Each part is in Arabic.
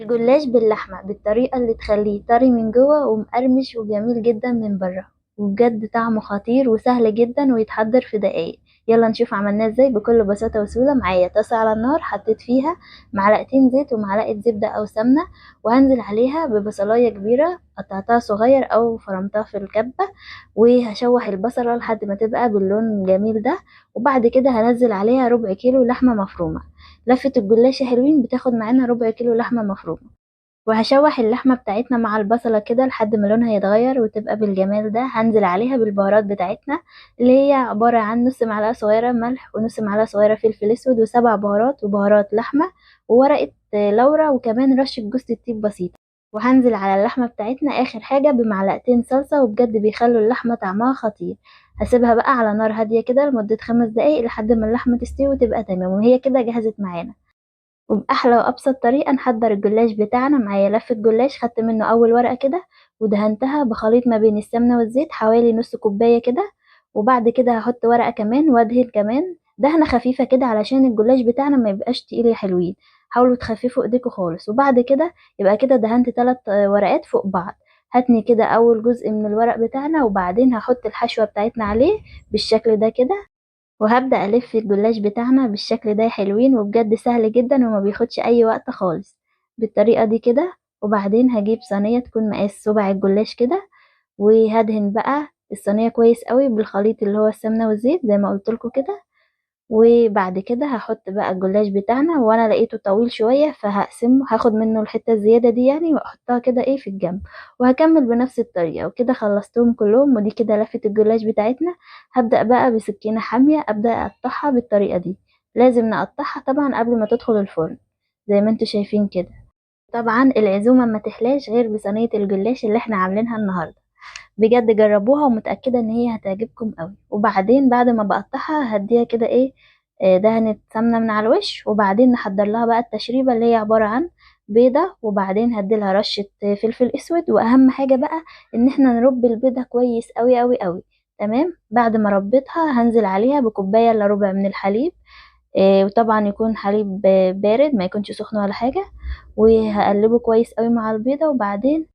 الجلاش باللحمة بالطريقة اللي تخليه طري من جوه ومقرمش وجميل جدا من بره، وبجد طعمه خطير وسهل جدا ويتحضر في دقايق. يلا نشوف عملناه ازاي بكل بساطة وسهولة. معايا طاسة على النار، حطيت فيها معلقتين زيت ومعلقة زبدة او سمنة، وهنزل عليها ببصلاية كبيرة قطعتها صغير او فرمتها في الكبة، وهشوح البصلة لحد ما تبقى باللون الجميل ده. وبعد كده هنزل عليها ربع كيلو لحمة مفرومة. لفة الجلاش يا حلوين بتاخد معانا ربع كيلو لحمة مفرومة. وهشوح اللحمة بتاعتنا مع البصلة كده لحد ما لونها يتغير وتبقى بالجمال ده. هنزل عليها بالبهارات بتاعتنا، اللي هي عبارة عن نص معلقة صغيرة ملح ونص معلقة صغيرة فلفل اسود وسبع بهارات وبهارات لحمة وورقة لورا وكمان رشة جوز الطيب بسيطة. وهنزل على اللحمة بتاعتنا اخر حاجة بمعلقتين صلصة، وبجد بيخلوا اللحمة طعمها خطير. هسيبها بقى على نار هادية كده لمدة 5 دقايق لحد ما اللحمة تستوي وتبقى تمام، وهي كده جهزت معانا. وبأحلى وأبسط طريقة نحضر الجلاش بتاعنا. معايا لفة جلاش خدت منه أول ورقة كده، ودهنتها بخليط ما بين السمنة والزيت حوالي نص كوباية كده. وبعد كده هحط ورقة كمان وادهن كمان دهنة خفيفة كده علشان الجلاش بتاعنا ما يبقاش تقيل يا حلوين. حاولوا تخففوا ايديكوا خالص. وبعد كده يبقى كده دهنت 3 ورقات فوق بعض. هتني كده أول جزء من الورق بتاعنا، وبعدين هحط الحشوة بتاعتنا عليه بالشكل ده كده. وهبدأ ألف الجلاش بتاعنا بالشكل ده يا حلوين، وبجد سهل جدا وما بياخدش أي وقت خالص بالطريقة دي كده. وبعدين هجيب صينية تكون مقاس صباع الجلاش كده، وهدهن بقى الصينية كويس قوي بالخليط اللي هو السمنة والزيت زي ما قلتلكوا كده. وبعد كده هحط بقى الجلاش بتاعنا، وانا لقيته طويل شوية فهقسمه، هاخد منه الحتة الزيادة دي يعني واحطها كده ايه في الجنب. وهكمل بنفس الطريقة وكده خلصتهم كلهم. ودي كده لفة الجلاش بتاعتنا. هبدأ بقى بسكينة حامية ابدأ اقطعها بالطريقة دي. لازم نقطعها طبعا قبل ما تدخل الفرن زي ما انتوا شايفين كده. طبعا العزومة ما تحلاش غير بصينية الجلاش اللي احنا عاملينها النهاردة. بجد جربوها ومتأكدة ان هي هتعجبكم قوي. وبعدين بعد ما بقطعها هديها كده ايه دهنة سمنة من على الوش. وبعدين نحضر لها بقى التشريبة اللي هي عبارة عن بيضة، وبعدين هديلها رشة فلفل اسود. واهم حاجة بقى ان احنا نرب البيضة كويس قوي قوي قوي. تمام. بعد ما ربيتها هنزل عليها بكوباية الا ربع من الحليب. وطبعا يكون حليب بارد ما يكونش سخن ولا حاجة. وهقلبه كويس قوي مع البيضة. وبعدين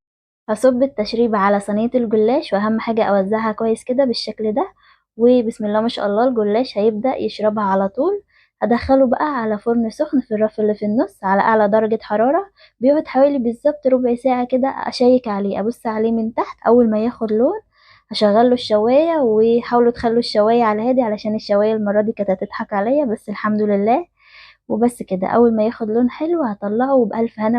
هصب التشريبة على صينية الجلاش، واهم حاجة اوزعها كويس كده بالشكل ده. وبسم الله ما شاء الله الجلاش هيبدأ يشربها على طول. هدخله بقى على فرن سخن في الرف اللي في النص على اعلى درجة حرارة. بيقعد حوالي بالظبط ربع ساعة كده. اشيك عليه ابص عليه من تحت اول ما ياخد لون هشغله الشواية. وحاولوا تخلوا الشواية على هادي علشان الشواية المرة دي كانت هتضحك عليا، بس الحمد لله. وبس كده اول ما ياخد لون حلو هطلعه وبألف هنا.